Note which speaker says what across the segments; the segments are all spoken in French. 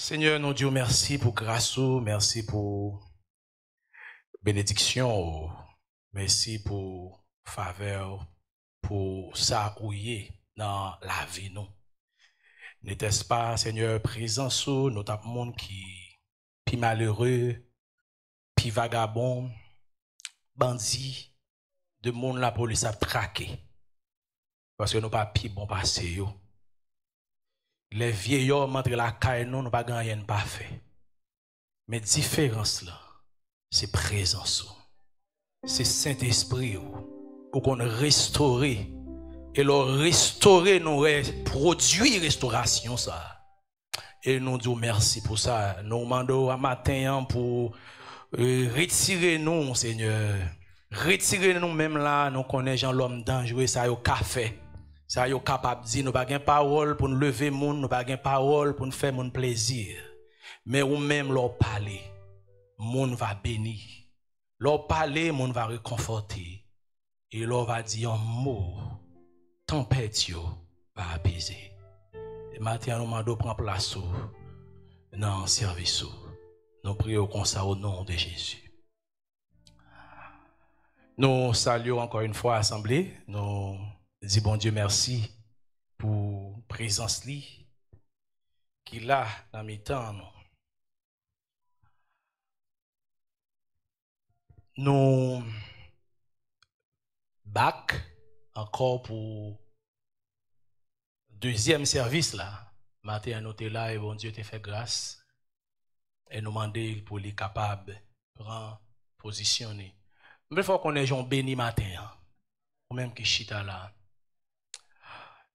Speaker 1: Seigneur, nous disons merci pour grâce, merci pour bénédiction, merci pour faveur, pour ça où y est dans la vie nous. N'était-ce pas, Seigneur, présent sous nous avons monde qui puis malheureux, puis vagabond, bandit, de monde la police a traqué. Parce que nous pas pi bon passé yo. Les vieillards entre la caille nous pas rien pas fait. Mais différence là, c'est présence. C'est Saint-Esprit pour qu'on restaure et le restaurer nous produit restauration ça. Et nous disons merci pour ça. Nous demandons à matin pour retirer nous, Seigneur. Retirer nous même là, nous connaissons l'homme dangereux, ça y est café. Ça y est capable de dire, nous n'avons pas de parole pour nous lever monde, nous n'avons pas de parole pour nous faire mon plaisir. Mais ou même leur parler, monde va bénir. Leur parler, monde va réconforter. Et leur va dire un mot, tempête va apaiser. Et maintenant, nous demandons prendre place dans le service. Nous prions comme ça au nom de Jésus. Nous saluons encore une fois l'Assemblée. Nous disons bon Dieu merci pour la présence qu'il a dans mes temps. Nous back encore pour deuxième service là. Matin, nous sommes là et bon Dieu te fait grâce. Et nous demandons pour les capables de prendre positionner. Mais il faut qu'on ait gens béni matin. Ou même qui chita là.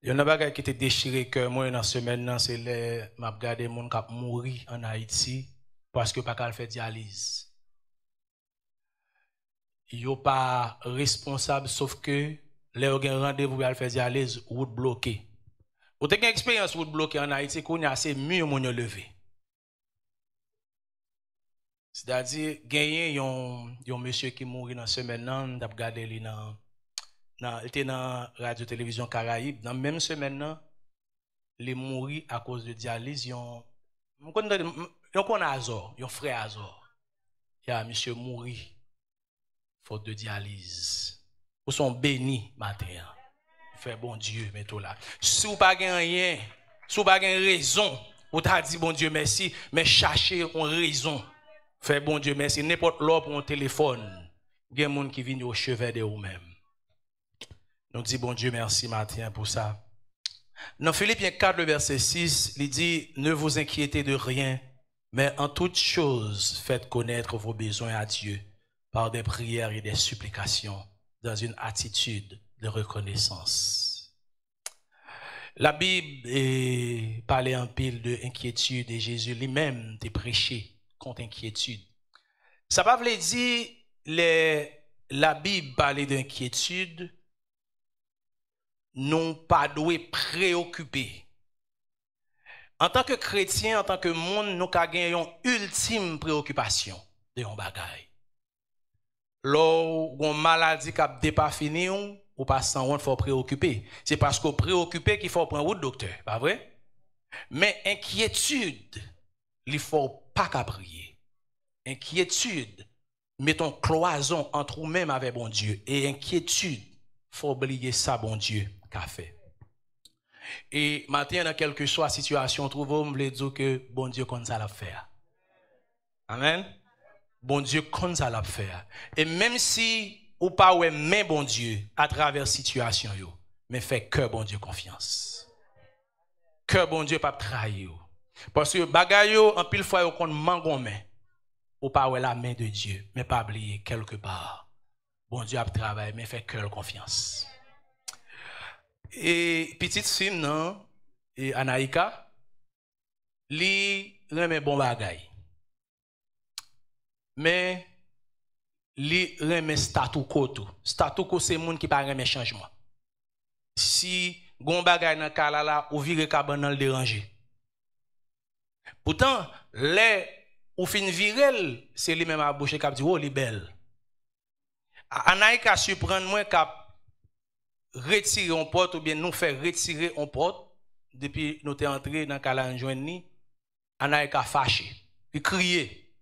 Speaker 1: Il y a un bagage qui était déchiré que moi dans ce semaine, c'est les m'a regardé mon cap mourir en Haïti parce que pas qu'à faire dialyse. Il n'est pas responsable sauf que les rendez-vous pour faire dialyse route bloquée. Vous avez une expérience route bloquée en Haïti qu'on a assez mieux mon levé. C'est-à-dire gagner un monsieur qui mourit dans ce semaine là, d'ap regarder lui il était dans radio télévision Caraïbe dans même semaine là, il mourit à cause de dialyse, yon Azor, yon frère Azor. Il y a monsieur mourit faute de dialyse. Vous sont bénis matin. Fait bon Dieu mettez là. Si vous pas rien, si vous pas raison, vous t'a dit bon Dieu merci, mais cherchez une raison. Fait bon Dieu merci, n'importe l'heure pour un téléphone. Il y a des gens qui viennent au chevet de vous-même. Nous disons bon Dieu merci matin pour ça. Dans Philippiens 4, le verset 6, il dit, ne vous inquiétez de rien, mais en toutes choses, faites connaître vos besoins à Dieu par des prières et des supplications dans une attitude de reconnaissance. La Bible parle en pile de inquiétude et Jésus lui-même a prêché contre inquiétude. Ça ne veut pas dire la Bible parle d'inquiétude, non pas doué préoccupé. En tant que chrétien, en tant que monde, nous avons une ultime préoccupation de un bagay. Lorsqu'on une maladie qui n'est pas finie, ou pas sans il faut préoccuper. C'est parce qu'on préoccupé qu'il faut prendre route docteur, pas vrai? Mais inquiétude, il faut pas qu'à prier. Inquiétude, mettons cloison entre nous-mêmes avec bon Dieu. Et inquiétude, faut oublier ça, bon Dieu, qu'a fait. Et maintenant, dans quelque soit situation, trouvons, on veut dire que bon Dieu, comme ça l'a fait. Amen. Bon Dieu, comme ça l'a fait. Et même si ou pas ouais, mais bon Dieu, à travers situation, mais fait que bon Dieu confiance. Que bon Dieu pas trahir. Parce que bagay yo, en pile fois, yo kon mangon mais ou pas ouais la main de Dieu, mais pas oublier quelque part. Bon Dieu a travaillé, mais fait cœur confiance. Et petite fille, non, et Anaïka, li remet bon bagay. Mais li remet statu quo tout. Statu quo c'est moun qui pas remet changement. Si gon bagay nan kala la ou vire kaban nan le déranger. Pourtant, les ou fin virel, c'est lui même à boucher k'ap di oh li belle. Anaïka surprendre moi k'ap retirer un porte ou bien nous faire retirer un porte depuis nous t'es entré dans kala joindre ni Anaïka fâché. Il criait.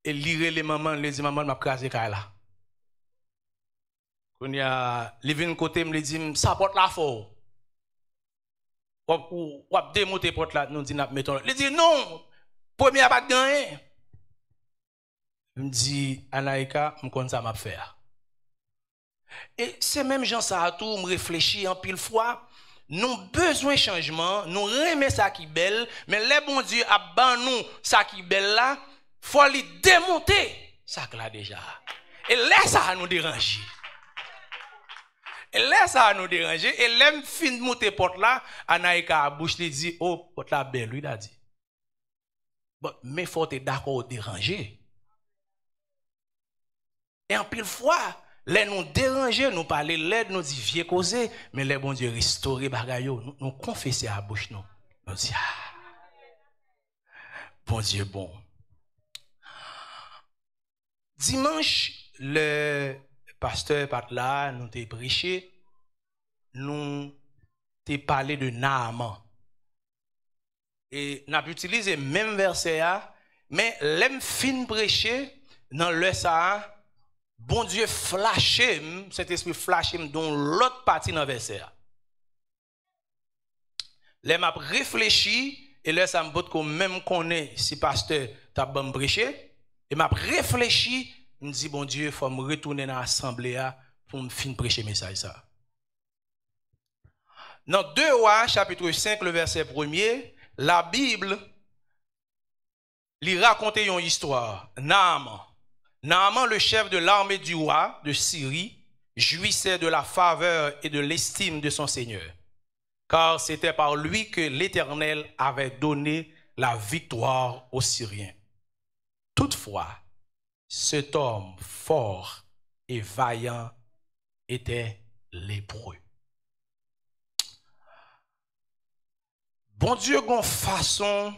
Speaker 1: Et lire les mamans, les dit maman m'a crasé là. Quand il y a les vins côté me dit ça porte la fort. Ou démonter porte là nous dit n'a mettons. Il dit non. Premier pas gagné. Me dit Anaïka, me connais ça m'a faire. Et c'est même gens ça a tout me réfléchir en pile fois. Nous besoin de changement, nous remet ça qui belle, mais le bon Dieu a ban nous ça qui belle là, faut lui démonter ça là déjà. Et laisse ça nous déranger. Et laisse ça nous déranger et l'aime fin de monter porte là, Anaïka a bouche lui dit oh porte la belle lui a dit. Bon, mais faut être d'accord déranger. Et en pile fois les nous déranger, nous parler l'aide, nous dit vieux causer, mais les bon Dieu restaurer bagaille, nous confesser à bouche nous. Nous dit bon Dieu bon. Dimanche le pasteur Patla nous t'a prêché, nous t'a parlé de Naaman. Et n'a utilisé même verset mais l'aime fin prêcher dans le ça bon Dieu flashé, cet esprit flashé dans l'autre partie dans le verset. Les m'a réfléchi et là ça me botte comme même connaît si pasteur t'a bon prêcher et m'a réfléchi, me dit bon Dieu faut me retourner dans l'assemblée pour me fin prêcher message ça. Dans 2 Rois chapitre 5 le verset 1er, la Bible lui raconte une histoire. Naaman, le chef de l'armée du roi de Syrie, jouissait de la faveur et de l'estime de son Seigneur, car c'était par lui que l'Éternel avait donné la victoire aux Syriens. Toutefois, cet homme fort et vaillant était lépreux. Bon Dieu, gon façon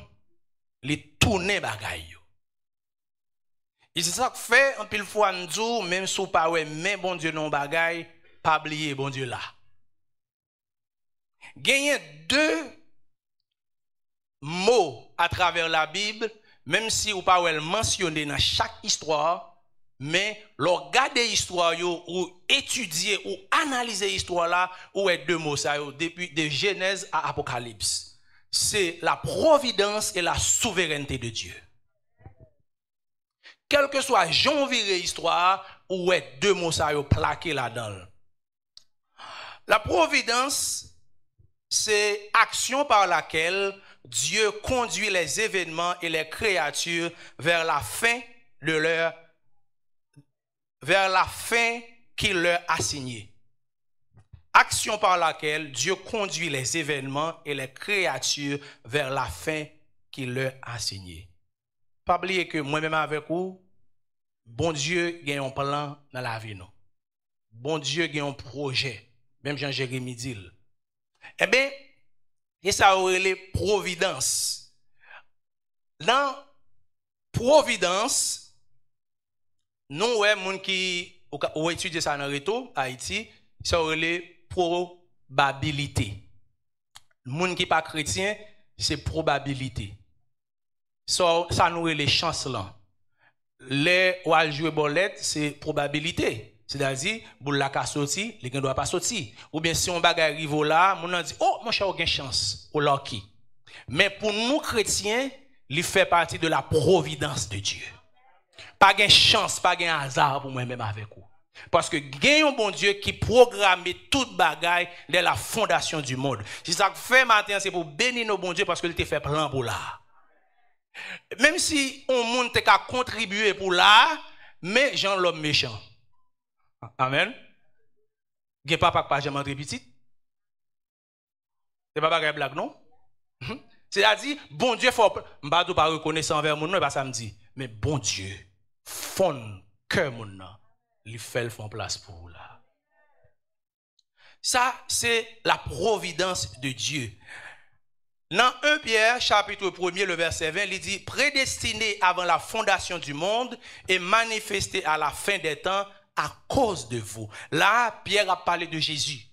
Speaker 1: les tourner bagaille. Et c'est ça que fait en pile fois nous même sous pas ouais mais bon Dieu non bagaille pas oublier bon Dieu là. Gagner 2 mots à travers la Bible même si ou pas ouais mentionné dans chaque histoire mais regarder histoire yo ou étudier ou analyser histoire là ou est 2 mots ça yo depuis de Genèse à Apocalypse. C'est la providence et la souveraineté de Dieu. Quel que soit Jean viré histoire, ou est 2 mots ça yo plaqué là-dedans. La providence, c'est action par laquelle Dieu conduit les événements et les créatures vers la fin qu'il leur a signée. Action par laquelle Dieu conduit les événements et les créatures vers la fin qu'il leur a signée. Pas oublier que moi-même avec vous, bon Dieu a un plan dans la vie. Non? Bon Dieu a un projet. Même Jean-Jérémie dit. Eh bien, et ça aurait les providences. Dans providence, nous, ouais, moun qui ont étudié ça dans Réto, Haïti, ça aurait les probabilités. Moun qui pas chrétien, c'est probabilité. Ça nous les chances là. Les ou al jouer bolette, c'est probabilité. C'est-à-dire, boule la ka sorti, les gens doit pas sortir. Ou bien si on bagay arrive là, moun dit oh mon cher aucune chance ou lucky. Mais pour nous chrétiens, il fait partie de la providence de Dieu. Pas gain chance, pas gain hasard pour moi même avec vous. Parce que gagne un bon Dieu qui programme toute bagaille dès la fondation du monde. Si ça fait matin, c'est pour bénir nos bon Dieu parce qu'il te fait plan pour là. Même si on monde te qu'à contribuer pour là, mais Jean l'homme méchant. Amen. Gen papa pas jamais entre petit. C'est pas bagaille blague non? C'est-à-dire bon Dieu faut m'pa pas reconnaissant envers mon non pas ça me dit, mais bon Dieu fond cœur mon non. Il fait le fond place pour vous là. Ça, c'est la providence de Dieu. Dans 1 Pierre, chapitre 1er, le verset 20, il dit, prédestiné avant la fondation du monde et manifesté à la fin des temps à cause de vous. Là, Pierre a parlé de Jésus.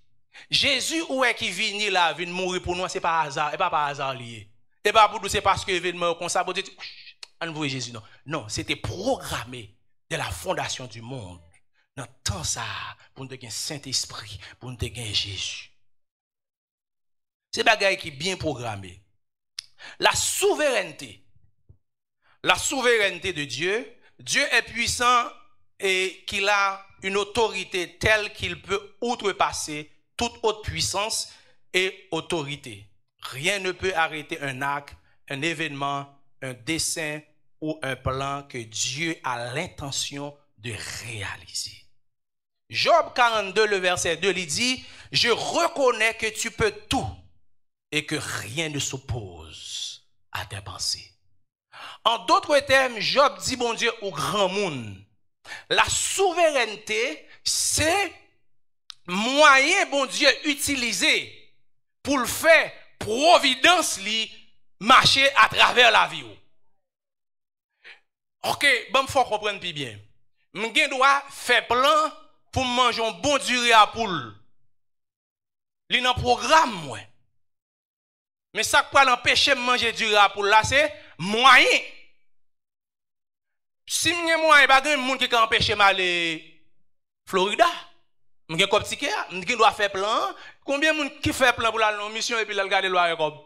Speaker 1: Jésus, où est qui vient là, vient mourir pour nous, c'est pas hasard, et pas par hasard lié. Et pas pour nous, c'est parce que l'événement comme ça, on voit Jésus, non. Non, c'était programmé de la fondation du monde. Dans temps ça, pour nous gagner Saint-Esprit, pour nous gagner Jésus. C'est bagaille qui est bien programmé. La souveraineté de Dieu, Dieu est puissant et qu'il a une autorité telle qu'il peut outrepasser toute autre puissance et autorité. Rien ne peut arrêter un acte, un événement, un dessein ou un plan que Dieu a l'intention de réaliser. Job 42, le verset 2, il dit, « Je reconnais que tu peux tout et que rien ne s'oppose à tes pensées. » En d'autres termes, Job dit, bon Dieu, au grand monde, la souveraineté, c'est moyen, bon Dieu, utilisé pour le faire providence li marcher à travers la vie. Ok, bon, faut comprendre plus bien. Je dois faire plan pour manger un bon durée à poule. Li nan programme, moi. Mais ça quoi l'empêcher de manger du à poule là, c'est moyen. Si je moyen, pas de monde qui peut empêcher d'aller Florida. Je comme ticket, je dois faire plan. Combien de monde qui fait plan pour la mission et puis la regarder loi comme.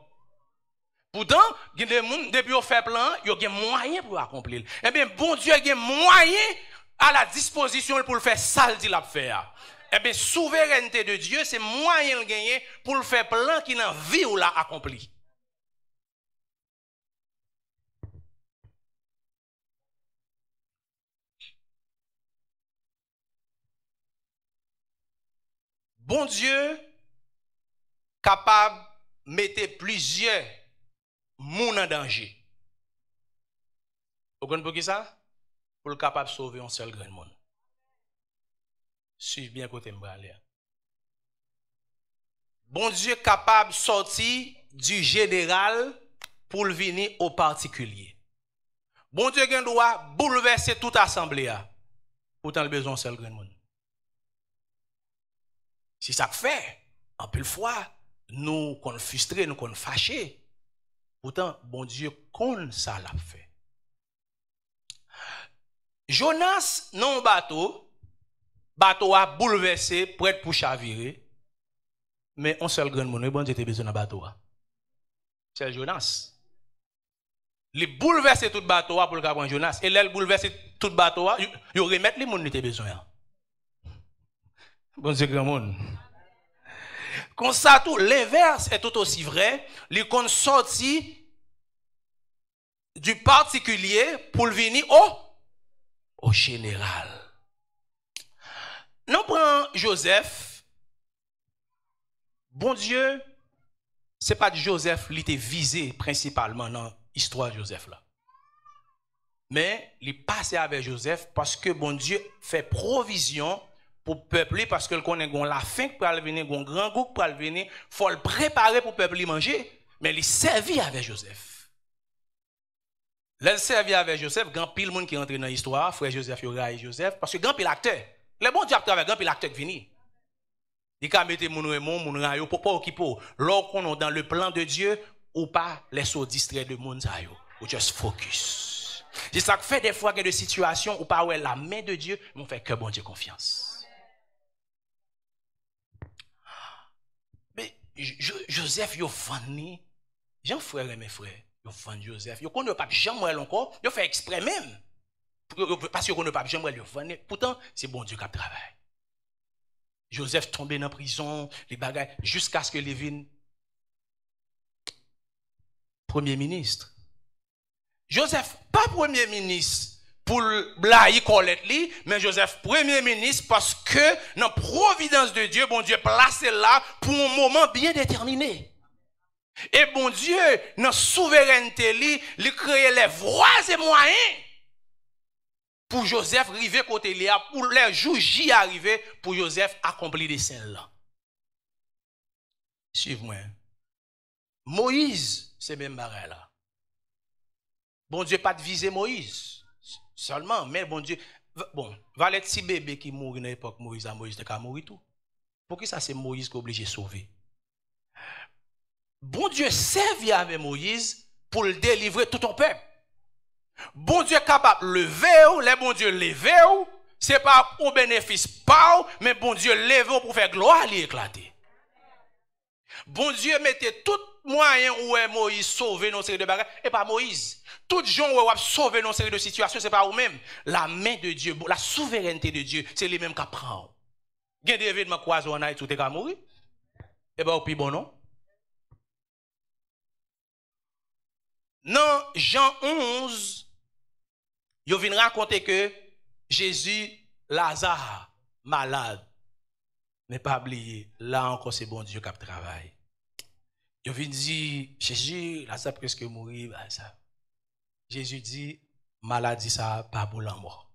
Speaker 1: Pourtant, il y a des gens depuis qu'on fait plan, il y a moyen pour accomplir. Eh bien, bon Dieu, il y a moyen à la disposition pour le faire ça le dit la faire. Eh bien, souveraineté de Dieu, c'est moyen de gagner pour le faire plan qui n'a vie ou l'a accompli. Bon Dieu, capable de mettre plusieurs moun en danger. Vous comprenez pour qui ça? Pour le capable de sauver un seul grand monde. Suivez bien côté m'braler. Bon Dieu capable de sortir du général pour le venir au particulier. Bon Dieu qui doit bouleverser toute assemblée. Pourtant, le besoin d'un seul grand monde. Si ça fait, en plus fois, nous qu'on frustrés, nous qu'on fâchés. Pourtant, bon Dieu, qu'on ça l'a fait. Jonas, non bateau a bouleversé, prêt pour chavirer. Mais un seul grand monde, bon Dieu, était besoin d'un bateau. C'est Jonas. Il bouleversé tout bateau pour le capitaine Jonas. Et là, il bouleversé tout bateau, il remet les gens qui étaient besoin. Bon Dieu, grand monde. Comme ça, tout, l'inverse est tout aussi vrai. Les qu'on sorti du particulier pour venir au général. Nous prenons Joseph. Bon Dieu, ce n'est pas Joseph qui était visé principalement dans l'histoire de Joseph là. Mais il passé avec Joseph parce que bon Dieu fait provision pour le peuple, parce que le connaît la faim pour venir, un grand goût pour venir, il faut le préparer pour le peuple manger. Mais il servit avec Joseph. Il servi avec Joseph, grand pile monde qui rentre dans l'histoire, frère Joseph, Yora et Joseph, parce que grand pile acteur. Le bon Dieu avec grand pile acteur qui vient. Il a mis mon rayon pour pas occuper. Lorsqu'on est dans le plan de Dieu, ou pas laisser distraire de monde ou just focus. C'est ça que fait des fois qu'il y a des situations où pas ouais la main de Dieu, mais on fait que bon Dieu confiance. Mais Joseph, il a fanné. Jean frère et mes frères, il a fanné Joseph. Il connaît pas jamais encore, il fait exprès même. Parce qu'il connaît pas jamais, il a fanné. Pourtant, c'est bon Dieu qui travaille. Joseph tombé dans la prison, les bagages, jusqu'à ce que Lévin, premier ministre. Joseph, pas premier ministre pour blayer Colette, mais Joseph, premier ministre parce que dans la providence de Dieu, bon Dieu placé là pour un moment bien déterminé. Et bon Dieu, dans la souveraineté, il crée les voies et moyens pour Joseph arriver côté Léa, pour les jours J arriver, pour Joseph accomplir des scènes là. Suivez-moi. Moïse, c'est même barré là. Bon Dieu pas de viser Moïse seulement, mais bon Dieu, bon, valait si bébé qui mourit dans l'époque Moïse de qu'à mourir tout. Pour qui ça c'est Moïse qui est obligé de sauver? Bon Dieu servit avec Moïse pour le délivrer tout ton peuple. Bon Dieu est capable de lever, les bon Dieu lever, c'est pas au bénéfice pas, mais bon Dieu lever pour faire gloire à éclater. Bon Dieu mettait tout moyen où est Moïse sauver nos séries de bagages, et pas Moïse. Tout gens où est sauver nos séries de situations, c'est pas eux-mêmes. La main de Dieu, la souveraineté de Dieu, c'est les mêmes qui prennent. Il y a des événements croisés en Haïti où tu es mourir. Et bien, au plus bon, non? Non, Jean 11, il vient raconter que Jésus, Lazare, malade. Mais pas oublier, là encore, c'est bon Dieu qui travaille. Il vient dire, Jésus, Lazare presque mourir. Bah, ça. Jésus dit, maladie, ça, pas pour la mort.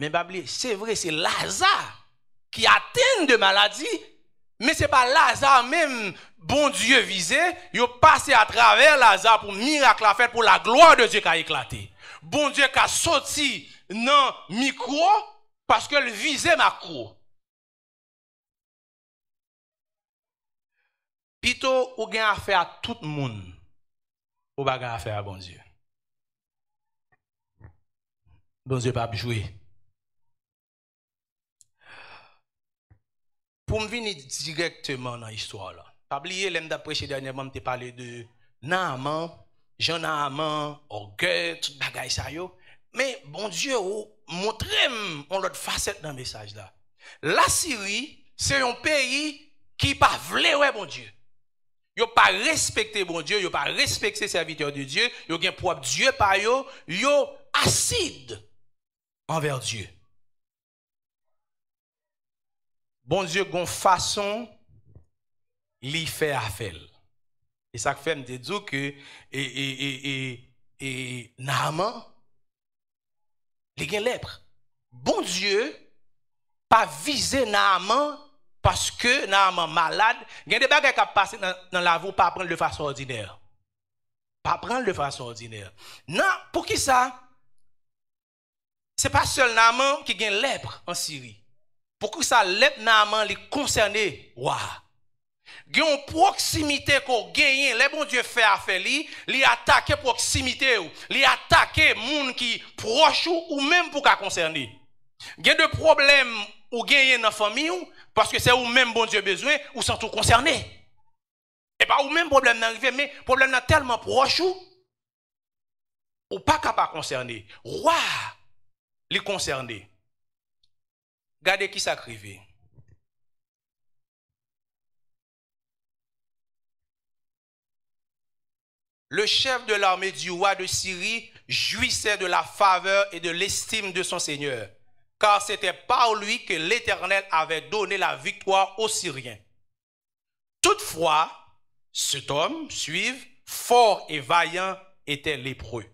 Speaker 1: Mais pas oublier, c'est vrai, c'est Lazare qui atteint de maladie. Mais ce n'est pas Lazare même, bon Dieu visé, il a passé à travers Lazare pour miracle à faire, pour la gloire de Dieu qui a éclaté. Bon Dieu qui a sorti dans le micro parce que le visait macro. Plutôt, ou gain affaire à tout le monde, ou pas gain affaire à bon Dieu. Bon Dieu pas jouer. Pour me venir directement dans l'histoire là. Pas oublier, l'aime d'après dernièrement, je parlé de Naaman, Jean Naaman, orgueil, tout bagay ça yo. Mais bon Dieu, montrez-moi l'autre facette dans le message là. La Syrie, c'est un pays qui pas voulu ouais bon Dieu. Yo pas respecté bon Dieu, yo pas respecté serviteurs de Dieu, yo gen propre Dieu par yo acide envers Dieu. Bon Dieu gon façon li fait affaire. Et ça fait me dire que Naaman li gen lèpre. Bon Dieu pas viser Naaman parce que Naaman malade, il y a des bagages qui passent dans la vie pas prendre de façon ordinaire. Pas prendre de façon ordinaire. Non, pour qui ça? C'est pas seul Naaman qui gagne lèpre en Syrie. Pour que ça lèpre Naaman les concerné. Waouh. Il y a une proximité qu'on gagne, les bon Dieu fait affaire li attaquer proximité ou, li attaquer moun qui proche ou même pour qu'à concerner. Il y a des problèmes ou gagner dans la famille parce que c'est ou même bon Dieu besoin ou sont tout concerné. Et pas ou même problème n'arrive mais problème n'a tellement proche ou pas capable concerner. Roi les concerner. Regardez qui s'acrive. Le chef de l'armée du roi de Syrie jouissait de la faveur et de l'estime de son Seigneur, car c'était par lui que l'Éternel avait donné la victoire aux Syriens. Toutefois, cet homme, suive, fort et vaillant, était lépreux.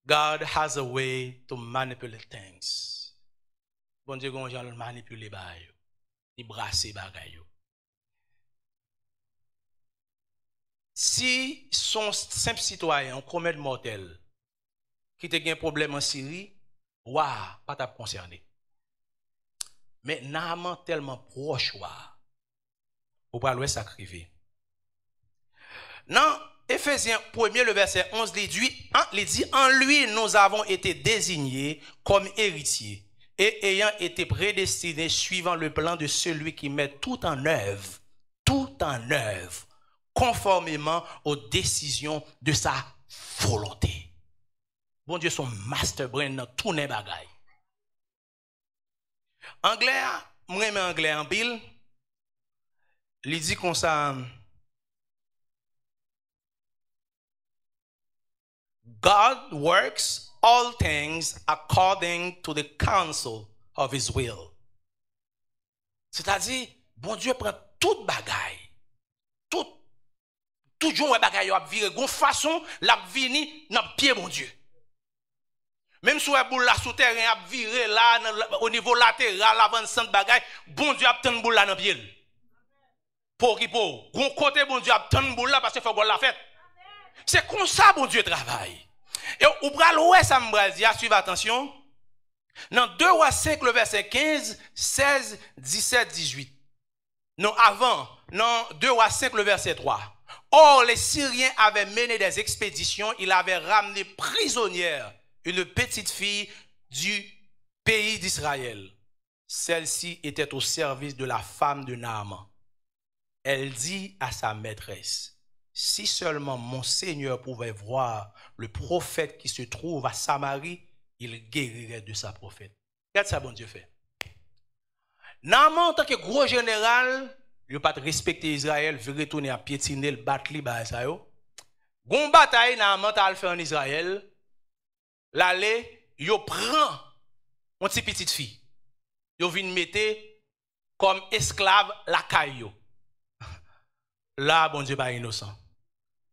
Speaker 1: God has a way to manipulate things. Bon Dieu, comment j'en manipule bagay, il brasse bagay. Si son simple citoyen, un commun mortel, qui te un problème en Syrie, waouh, pas t'a concerné. Mais Naaman tellement proche, waouh, ou pas le sacrifier. Non, Éphésiens 1er, le verset 11, il dit, en lui, nous avons été désignés comme héritiers et ayant été prédestinés suivant le plan de celui qui met tout en œuvre, conformément aux décisions de sa volonté. Bon Dieu, son master brain dans tout les bagailles. Anglais, moi j'aime anglais en pile. Il dit comme ça. God works all things according to the counsel of his will. C'est-à-dire, bon Dieu prend toute bagaille. Tout jour bagaille a viré gon façon la vini dans pied mon Dieu. Même si boule la sous terrain a viré là au niveau latéral avant centre bagaille, bon Dieu a tenu boule là dans pied. Pour qui pour gon côté bon Dieu a tenu boule là parce que faut la fête. C'est comme ça bon Dieu travaille. Et ou bral ouais ça me dire suivez attention. Dans 2 Rois 5 le verset 15, 16, 17, 18. Non avant, dans 2 Rois 5 le verset 3. Or, les Syriens avaient mené des expéditions, ils avaient ramené prisonnière une petite fille du pays d'Israël. Celle-ci était au service de la femme de Naaman. Elle dit à sa maîtresse, si seulement mon Seigneur pouvait voir le prophète qui se trouve à Samarie, il guérirait de sa prophète. Regarde ça, bon Dieu fait. Naaman, en tant que gros général, il n'a pas respecté Israël, il veut retourner à piétiner, le battre, ça yo. Gon bataille, Naaman, t'as fait en Israël, l'aller, il prend une petite fille. Il vient mettre comme esclave la caillou. Là, bon Dieu pas innocent.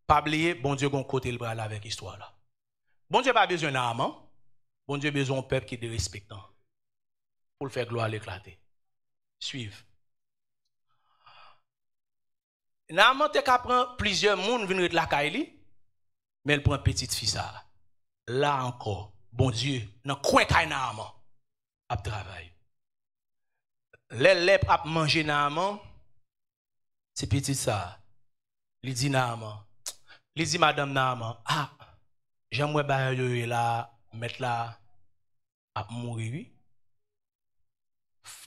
Speaker 1: Pas oublier, bon Dieu gon côté le bras avec histoire là. Bon Dieu pas besoin d'âme. Bon Dieu besoin d'un peuple qui est respectant pour le faire gloire l'éclater. Suivre. Naaman te ka prend plusieurs monde venir de la caille, mais elle prend petite fille ça. Là encore, bon Dieu, dans coin caille Naaman a travail. Les lèpres a manger Naaman, c'est petit ça. Il dit Naaman, il dit madame Naaman, ah, j'aimerais ba yo là mettre là à mourir.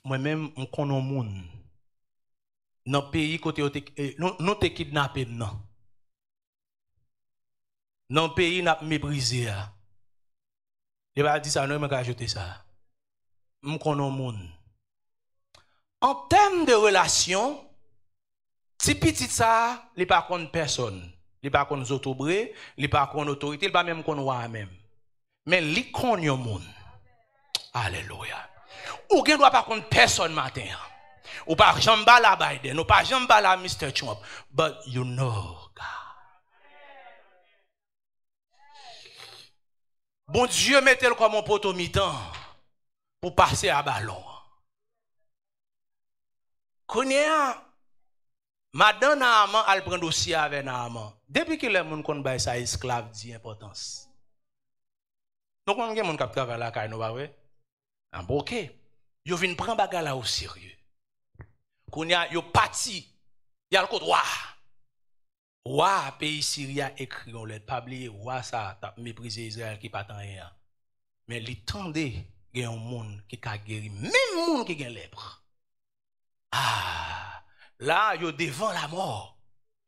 Speaker 1: Moi-même on connais monde dans pays côté nous te kidnappé non. Dans pays n'a méprisé. Il va dire ça non mais ajouter ça. On connais monde. En termes de relation, si petit ça, il pas contre personne, il pas contre autobré, il pas contre autorité, il pas même contre roi même. Mais il connaît monde. Alléluia. Ou gen doit pas contre personne matin. Ou pas jamba la Biden, ou pas jamba la Mr. Trump, but you know God. Bon Dieu mettez-le comme un poteau mi-temps pour passer à ballon. Kounia, madame Naaman, elle prend dossier avec Naaman. Depuis que les gens connaissent ça, esclave dit importance. Donc, on a des gens qui travaillent là, qui nous ouais. Ok. Yo vinn prendre bagarre là au sérieux. Kounia, yo parti. Y a le code roi. Roi pays Syria écrit on lettre pas oublier roi ça t'a méprisé Israël qui pas tant rien. Mais li tendait gen un monde qui ka guéri même monde qui gen lèpre. Ah, là yo devant la mort,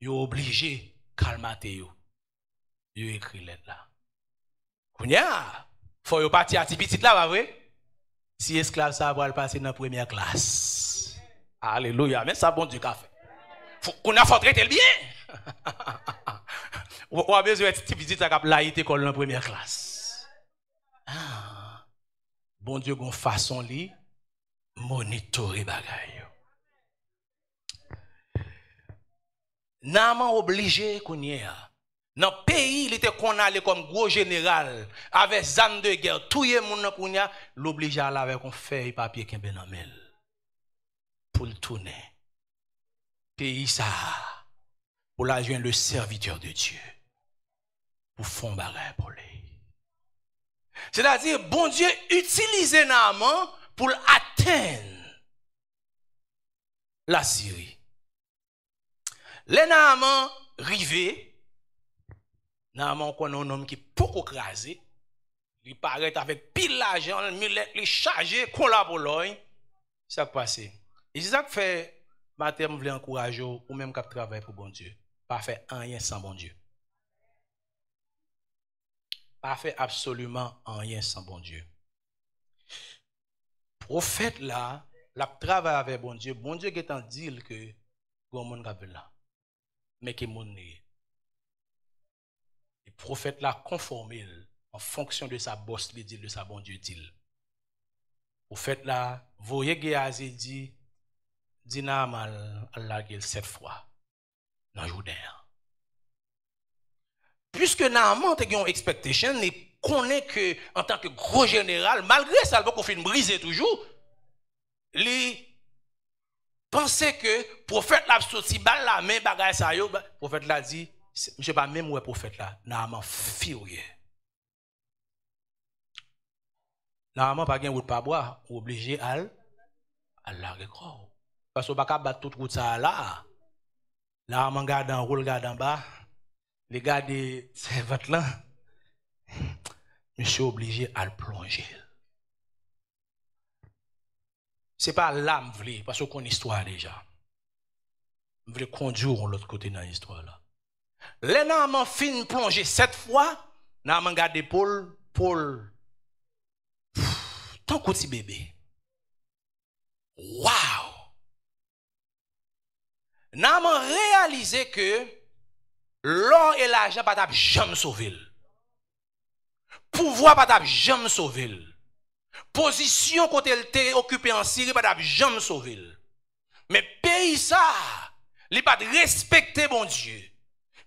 Speaker 1: yo obligé calmater yo. Yo écrit lettre là. Kounia, faut yo parti à petit là pas vrai? Si esclave ça va le passer dans première classe. Alléluia, mais ça bon Dieu qu'a fait. Qu'on a faut traiter le bien. On a besoin de petit petit ça cap là été école en première classe. Ah. Bon Dieu gon façon li monitorer bagay. Naaman obligé qu'on y a. Dans le pays, il était qu'on allait comme gros général avec zan de guerre. Tout le monde qu'on y a l'obligé à aller avec un feuille papier qui est benamel pour le tourner. Pays ça pour la joindre le serviteur de Dieu pour fond bagay pour lui. C'est-à-dire bon Dieu utilise Naaman pour atteindre la Syrie. Les Naaman rivé Naaman connaît un homme qui beaucoup crasé, il paraît avec pile l'argent, il chargé qu'on la Pologne. Ça passe. Et c'est ça que fait matin me voulait encourager ou même qui travaille pour bon Dieu. Pas faire rien sans bon Dieu. Pas faire absolument rien sans bon Dieu. Prophète là, la travaille avec bon Dieu qui est en dit que bon monde qui là. Mais qui monde n'est. Le prophète là conformé en fonction de sa bosse li dit de sa bon Dieu dit. Le prophète là voyez Géasi dit Naaman Allah gel 7 fois dans Jourdain. Puisque Naaman te une expectation, il connaît que en tant que gros général, malgré ça, il fin briser toujours, il pensait que prophète l'a sorti balle la main bagay sa yo, prophète l'a dit, monsieur pas même ouais prophète là, Naaman furieux. Naaman pas gen route pas boire, obligé à la recro. Parce que pas battre toute route ça là. Là, on regarde en haut, regarde en bas. Les gars de servante là, je suis obligé à le plonger. Ce n'est pas là que je veux, parce qu'on a une histoire déjà. Je veux conduire l'autre côté dans l'histoire là. Les naman fin plonger 7 fois, naman garde Paul, tant qu'on petit bébé. Wow! Naman réalisé que l'or et l'argent pas tap jamais sauver. Pouvoir pas tap jamais sauver. Position côté elle était occupée en Syrie pas tap jamais sauver. Mais pays ça, il pas respecter bon Dieu.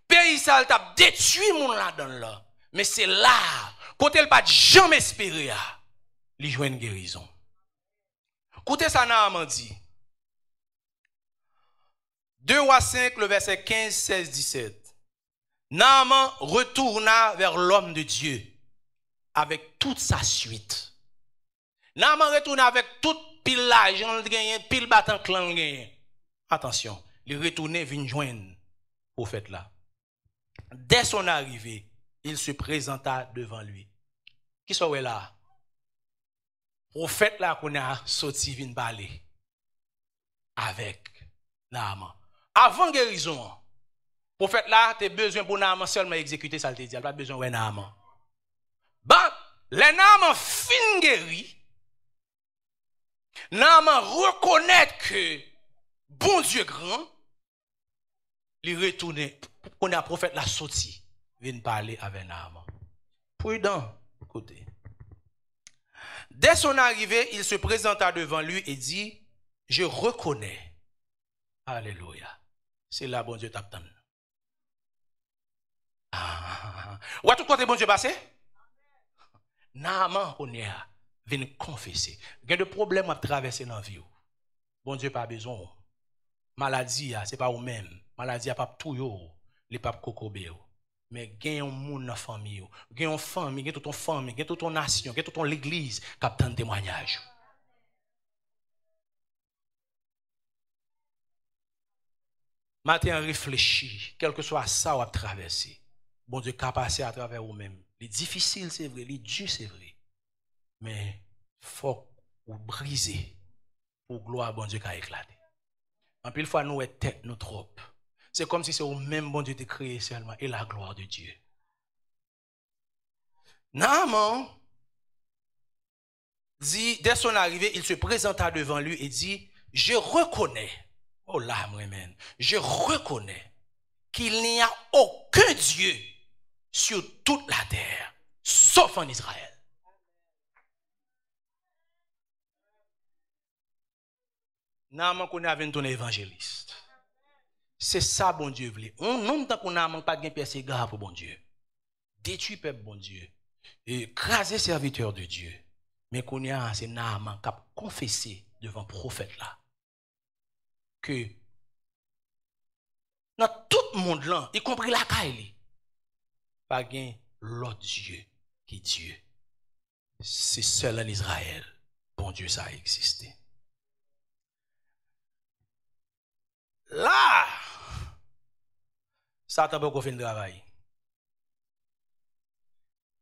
Speaker 1: Pays ça t'a détruit mon là-dedans là. Mais c'est là, côté elle pas jamais espérer, il joue une guérison. Écoutez ça, Naaman dit. 2 Rois 5, le verset 15, 16, 17. Naaman retourna vers l'homme de Dieu avec toute sa suite. Naaman retourna avec toute pile l'argent, pile battant clan. Attention, il retournait vient joindre prophète là. Dès son arrivée, il se présenta devant lui. Qui sont là? Prophète là qu'on a sorti vient parler avec Naaman. Avant guérison, prophète là, tu as besoin pour Naaman seulement exécuter ça, te dit, pas besoin de Naaman. Bah, les Naaman fin guéri, Naaman reconnaît que bon Dieu grand, il retourne, on a prophète là sorti, vient parler avec Naaman. Prudent, écoutez. Dès son arrivée, il se présenta devant lui et dit, je reconnais. Alléluia. C'est là, bon Dieu t'attend. Où tout côté bon Dieu passé? Naaman, on est là, vient confesser. Il y a des problèmes à traverser dans la vie. Bon Dieu pas besoin. Maladie, c'est pas vous-même. Maladie, pas tout yo. Les papes kokobé. Mais gagne un monde dans la famille, gagne une famille, gagne toute ton famille, gagne toute ton nation, gagne toute ton l'église qui a tant de témoignages. Matin réfléchis, quel que soit ça ou à traverser. Bon Dieu qu'a passé à travers vous-même. Les difficiles c'est vrai, les durs c'est vrai. Mais faut ou briser pour gloire bon Dieu qui a éclaté. En pile fois nous est tête nous trop. C'est comme si c'est au même bon Dieu de créé seulement et la gloire de Dieu. Naaman dit, dès son arrivée, il se présenta devant lui et dit, je reconnais, oh là, moi-même, je reconnais qu'il n'y a aucun Dieu sur toute la terre, sauf en Israël. Naaman connaît avec ton évangéliste. C'est ça, bon Dieu, voulait. On nomme tant qu'on n'a pas de pièce égard pour bon Dieu. Détruit peuple, bon Dieu. Et écraser serviteur de Dieu. Mais qu'on y a, c'est Naaman qui a confessé devant le prophète là. Que dans tout le monde là, y compris la Kaili, pas gain l'autre Dieu qui est Dieu. C'est seul en Israël. Bon Dieu, ça a existé. Là, Satan peut faire le travail.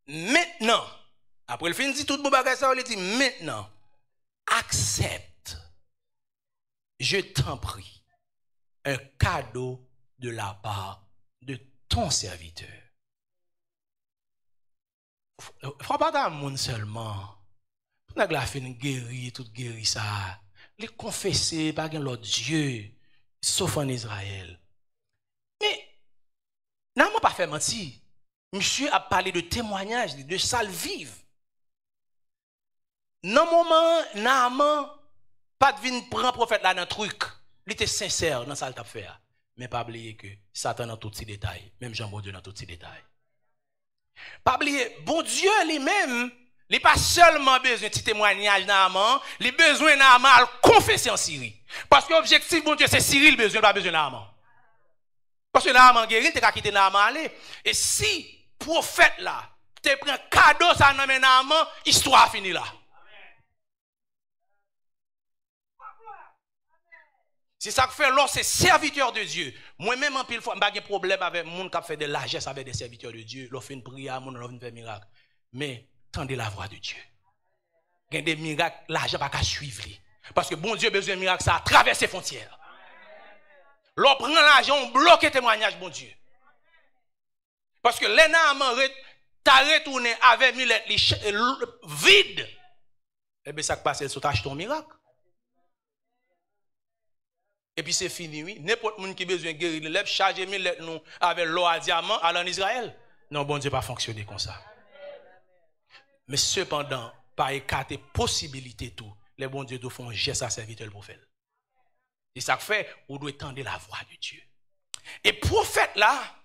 Speaker 1: Maintenant, après le fin dit tout le bagage ça, il dit maintenant, accepte, je t'en prie, un cadeau de la part de ton serviteur. Faut pas dans le monde seulement. On a la fin guéri, tout guéri ça. Les confesser par l'autre Dieu, sauf en Israël. Mais, n'a pas fait mentir. Monsieur a parlé de témoignages, de salles vives. Dans le moment, Naaman, pas de venir prendre prophète là dans le truc. Il était sincère dans ça qu'il a fait. Mais pas oublier que Satan dans tous ces détails. Même Jean bon Dieu dans tous ces détails. Pas oublier, bon Dieu lui-même, il n'a pas seulement besoin de témoignage Naaman, il a besoin de Naaman à confesser en Syrie. Parce que l'objectif, bon Dieu, c'est Syrie, il a besoin de Naaman. Parce que Naaman guéri, tu as quitté Naaman aller. Et si prophète là, tu prends cadeau ça dans Naaman, histoire finie là. C'est ça que fait lorsque c'est serviteur de Dieu. Moi-même, en pile fois, je n'ai pas de problème avec les gens qui fait de largesse avec des serviteurs de Dieu. L'on fait une prière, on fait un miracle. Mais tendez la voix de Dieu. Il y a des miracles, l'argent n'a pas suivre. Parce que bon Dieu a besoin de miracles, ça traverse ses frontières. L'on prend l'argent, on bloque le témoignage, bon Dieu. Parce que l'ennemi t'a retourné avec millet vide. Et bien ça qui passe, c'est t'achètes ton miracle. Et puis c'est fini, oui. N'importe qui qui a besoin de guérir, il charger millet nous avec l'eau à diamant aller en Israël. Non, bon Dieu pas fonctionner comme ça. Mais cependant, par écarter possibilité tout, les bons dieux doivent faire un geste à serviteur pour faire. Et ça fait, on doit tendre la voix de Dieu. Et prophète là,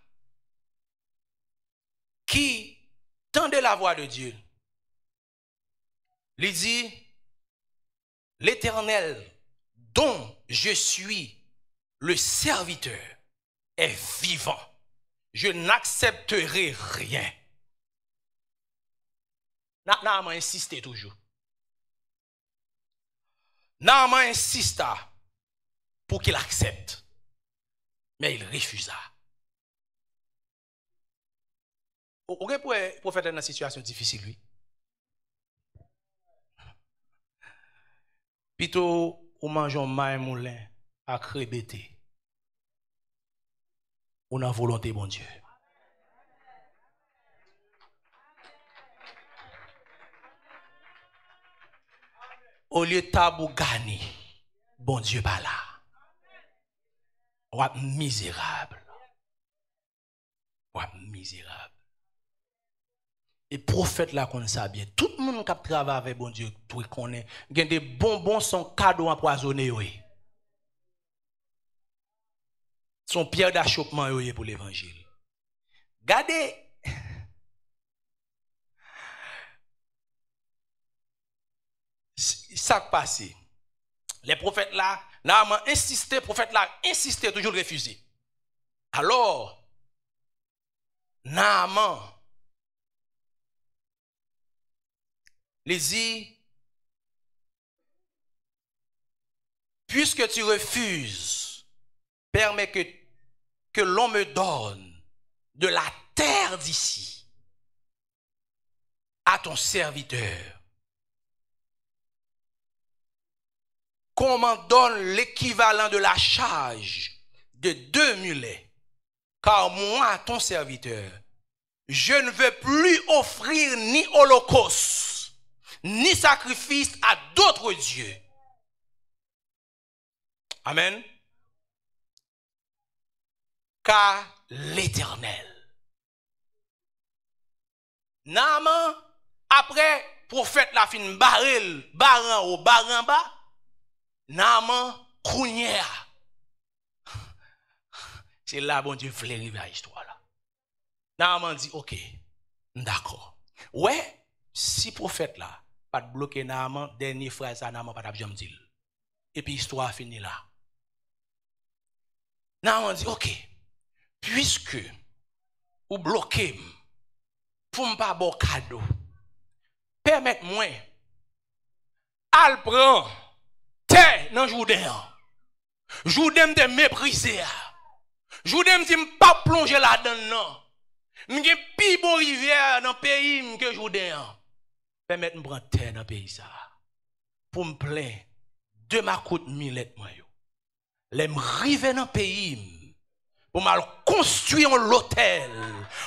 Speaker 1: qui tendait la voix de Dieu, il dit, l'Éternel dont je suis le serviteur est vivant. Je n'accepterai rien. Naaman insiste toujours. Naaman insista pour qu'il accepte. Mais il refusa. Vous pouvez prophète dans une situation difficile, lui. Plutôt, ou mangeons maïs moulin à crébété. On a volonté, bon Dieu. Au lieu de tabou gagner, bon Dieu pas là. On va misérable. On va misérable. Et prophète là qu'on sait bien. Tout le monde qui travaille avec bon Dieu, tout connaît. Il y a des bonbons sont cadeaux empoisonnés. Son pierre d'achoppement pour l'évangile. Regardez. Ça qui passe. Les prophètes là, Naaman insisté, prophète là insisté, toujours refusé. Alors, Naaman les dit, puisque tu refuses, permets que l'on me donne de la terre d'ici à ton serviteur. Qu'on m'en donne l'équivalent de la charge de 2 mulets, car moi, ton serviteur, je ne veux plus offrir ni holocauste, ni sacrifice à d'autres dieux. Amen. Car l'Éternel. Naaman, après, prophète la fin baril, baran ou baran bas, Naaman kounyea. C'est là bon Dieu voulait arriver à l'histoire là. Naaman dit ok, d'accord. Ouais, si prophète là, pas de bloquer Naaman, dernier frère ça Naaman pas de jamais dire. Et puis histoire finie là. Naaman dit ok, puisque ou bloquez pour me pas bon cadeau, permettez-moi à prendre terre dans Jourdain. Jourdain me mépriser. Jourdain me dit pas plonger là-dedans. M'gè pi bon rivière dans pays que Jourdain. Permettez-moi prendre terre dans pays ça. Pour me plaindre de ma coûte millet moi yo. Les m'river dans pays pour mal construire l'hôtel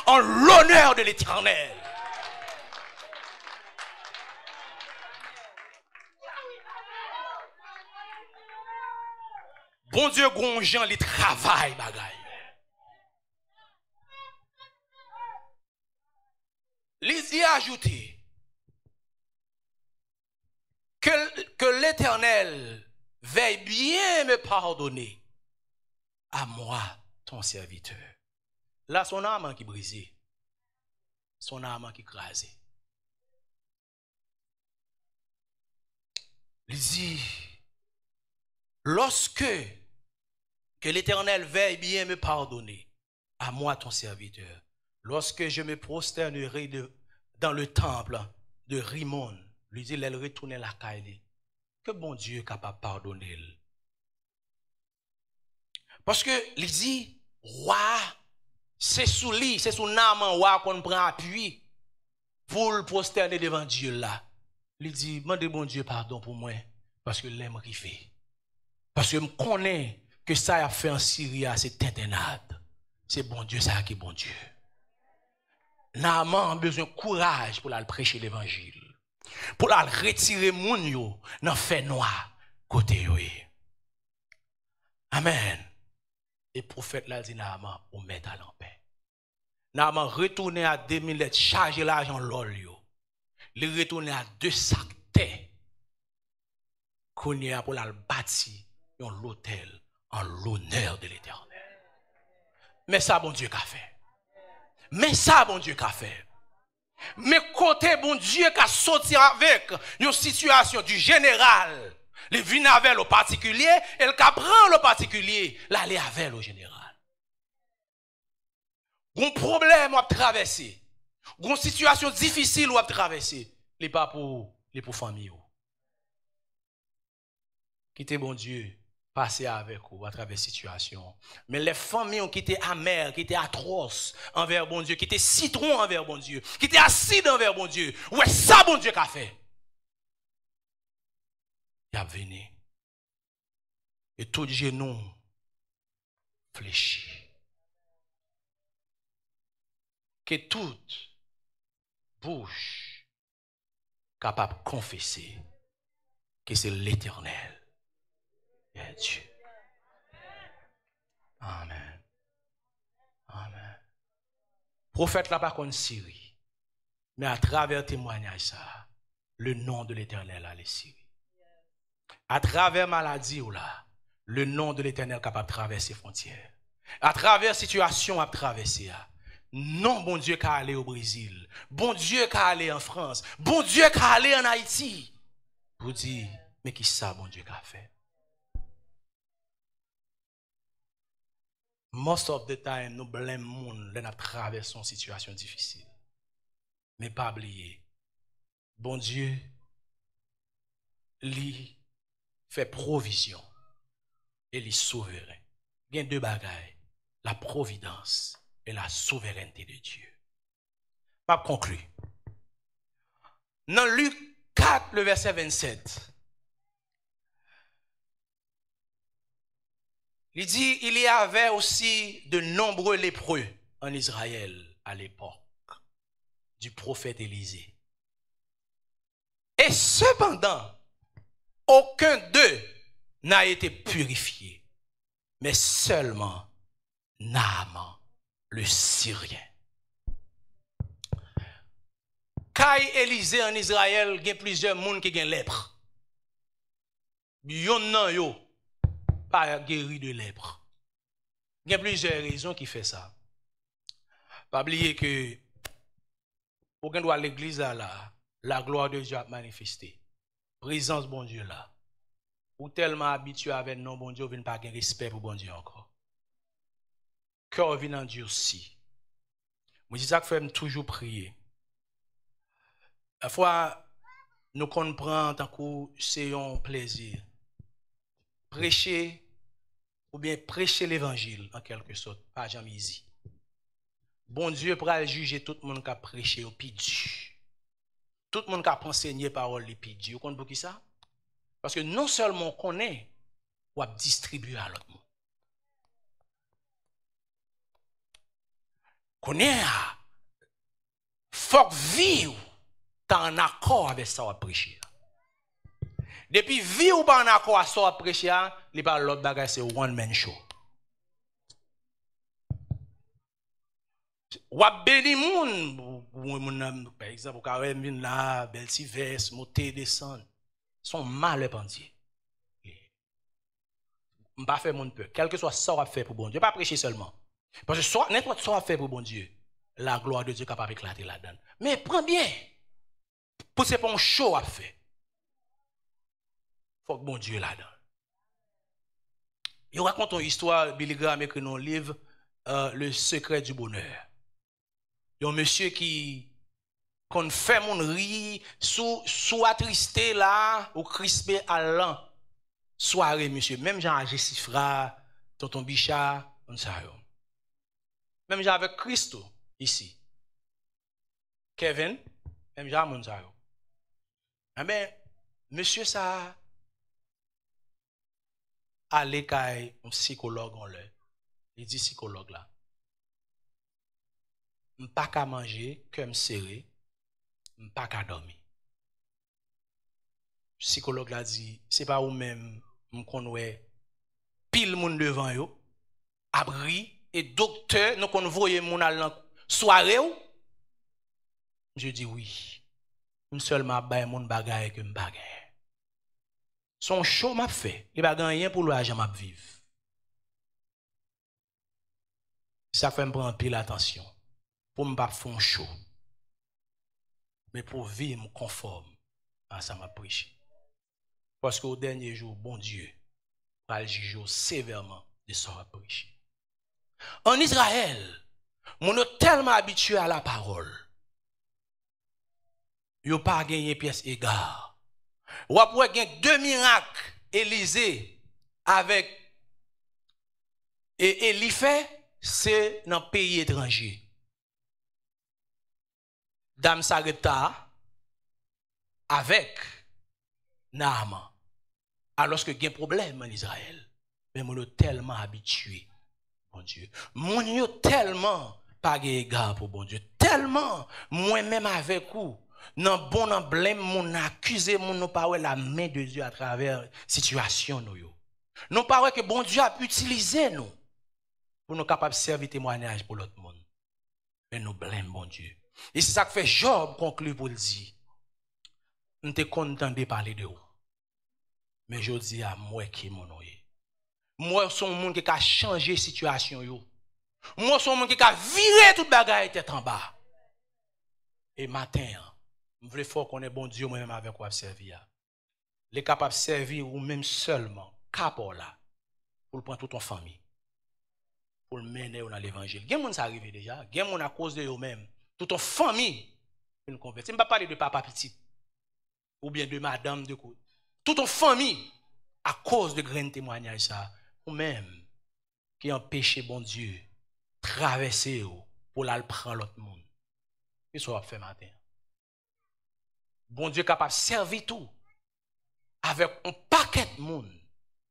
Speaker 1: en l'honneur de l'Éternel. Bon Dieu, gon Jean, il travaille, bagay. Il y a ajouté que l'Éternel veuille bien me pardonner à moi, ton serviteur. Là, son âme qui brisé, son âme qui crasé. Il dit, lorsque que l'Éternel veuille bien me pardonner, à moi ton serviteur, lorsque je me prosternerai dans le temple de Rimon, lui dit, elle retourne la caille, que bon Dieu est capable de pardonner. Parce que, il dit, roi, c'est sous lui, c'est sous Naaman roi qu'on prend appui pour le prosterner devant Dieu là. Il dit, demandez bon Dieu pardon pour moi, parce que l'aime rivé. Parce que je connais que ça a fait en Syrie, c'est tintinade. C'est bon Dieu, ça qui est bon Dieu. Naaman a besoin de courage pour aller prêcher l'évangile. Pour aller retirer moun yo dans fait noir côté yo. Amen. Et prophète là dit Naaman, ou mettre à l'empêche. Naaman retourné à 2000 lettres, chargé l'argent l'ol yo. Il retourné à 2 sacs terre. Qu'on y a pour la bâtir l'hôtel en l'honneur de l'Éternel. Mais ça bon Dieu qu'a fait. Mais ça bon Dieu qu'a fait. Mais côté bon Dieu qu'a sorti avec une situation du général, le vient avec le particulier et le prend le particulier, l'aller avec le général. Un problème à traverser, une situation difficile à traverser, les pas pour les pour famille. Quittez bon Dieu, passer avec vous à travers la situation. Mais les familles qui étaient amères, qui étaient atroces envers bon Dieu, qui étaient citrons envers bon Dieu, qui étaient acides envers bon Dieu, ouais, ça bon Dieu qu'a fait. Il a venu. Et tout genou fléchi. Que toute bouche capable de confesser que c'est l'Éternel. Et Dieu. Amen. Amen. Prophète là pas contre Syrie. Mais à travers le témoignage ça, le nom de l'Éternel a les Syrie. À travers maladie ou là, le nom de l'Éternel capable de traverser frontières. À travers situation à traverser. Non, bon Dieu qu'a allé au Brésil. Bon Dieu qu'a allé en France. Bon Dieu qu'a allé en Haïti. Vous dites, mais qui ça, bon Dieu qu'a fait? Most of the time, nous blâmons monde quand nous traversons une situation difficile. Mais pas oublier, bon Dieu, lui fait provision et lui souverain. Il y a 2 bagailles, la providence et la souveraineté de Dieu. Pas conclu. Dans Luc 4, le verset 27, il dit, il y avait aussi de nombreux lépreux en Israël à l'époque du prophète Élisée. Et cependant, aucun d'eux n'a été purifié, mais seulement Naaman, le Syrien. Quand Élisée en Israël, il y a plusieurs personnes qui ont lèpre. Yon nan yo pas guéri de lèpre. Il y a plusieurs raisons qui font ça. Pas oublier que pour qu'on doit l'église là, la gloire de Dieu a manifesté. Présence bon Dieu là. Ou tellement habitué avec non bon Dieu, vous ne pas de respect pour bon Dieu encore. Cœur vient endurci. Moi, je dis ça que fait toujours prier. La fois, nous comprenons tant que c'est un plaisir. Prêcher, ou bien prêcher l'évangile, en quelque sorte, pas jamais easy. Bon Dieu pourra juger tout le monde qui a prêché au pidi. Tout le monde qui a enseigné parole au pidi. Vous comprenez pour qui ça? Parce que non seulement on connaît, on va distribuer à l'autre monde. Connaît, faut vivre en accord avec ça qu'on prêcher. Depuis vivre pas en accord avec ça qu'on prêcher, les pas l'autre bagage c'est one man show. Ou béni moun, par exemple, quand on vient là, belle tivesse, monter, descendre, sont mal pendiers. On ne pas faire mon peur. Quel que soit ça qu'on fait pour bon Dieu, pas prêcher seulement. Parce que n'importe quoi fait pour bon Dieu, la gloire de Dieu est capable d'éclater là-dedans. Mais prends bien, pour ce pas un show à faire. Il faut que bon Dieu là-dedans. Il raconte une histoire, Billy Graham écrit dans un livre, Le secret du bonheur. Il y a un monsieur qui fait mon rire, sous attristé là, ou crispé à l'an. Soirée, monsieur, même Jean Agé Sifra, Tonton Bichard, on ça yo. Même j'ai avec Christo ici. Kevin, même j'ai mon ça yo. Ah ben, monsieur ça allez kay un psychologue on le. Il dit psychologue là. M'pas qu'à manger, que m'serré, m'pas qu'à dormir. Psychologue là dit, c'est pas ou même m'konwe pile moun devant yo, abri et docteur nous qu'on voye moun al soirée ou. Je dis oui. Seulement bay moun bagay que m'bagay. Son show m'a fait, il pas rien pour l'argent m'a vivre. Ça fait me prendre pile attention pour me pas faire show. Mais pour vivre conforme à ça m'a prêché. Parce qu'au dernier jour, bon Dieu va juger sévèrement de ce qu'on a prêché. En Israël, on est tellement habitué à la parole. Ils n'ont pas gagné pièce égard. Ou après gagner 2 miracles Élisée avec et Éliphée, c'est dans un pays étranger. Dame Sarepta avec Naaman. Alors que il y a un problème en Israël. Mais on est tellement habitué, bon Dieu. On est tellement pas égard pour bon Dieu. Tellement, moi-même avec vous, non bon emblème, mon accusé, mon pas la main de Dieu à travers la situation. Nous pas que bon Dieu a utilisé nous pour nous capables de servir témoignage pour l'autre monde. Mais nous blâmons bon Dieu. Et c'est ça que fait Job conclut pour le dire. Nous sommes contents de parler de vous. Mais je dis à moi qui mon oeil. Moi, son monde qui a changé la situation. Moi, son monde qui a viré toute bagaille tête en bas. Et matin, je veux fort qu'on est bon Dieu, moi-même avec quoi servir. Les capables de servir ou même seulement, capable là, pour prendre toute ton famille. Pour le mener dans l'évangile. Il y a des gens qui sont arrivés déjà. Il y a des gens à cause de eux-mêmes. Toute ton famille, une convertie. Je ne vais pas parler de papa petit. Ou bien de madame de côté. Toute ton famille, à cause de grands témoignages, ça, ou même, qui ont péché, bon Dieu, traverser pour aller prendre l'autre monde. Qu'est-ce qu'on va faire matin? Bon Dieu est capable de servir tout avec un paquet de monde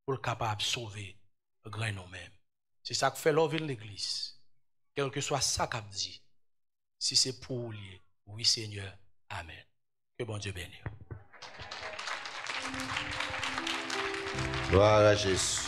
Speaker 1: pour être capable de sauver le grain nous-mêmes. C'est ça que fait l'ouvrir l'église. Quel que soit ça qu'a dit. Si c'est pour lui, oui Seigneur, amen. Que bon Dieu bénisse.
Speaker 2: Gloire à Jésus.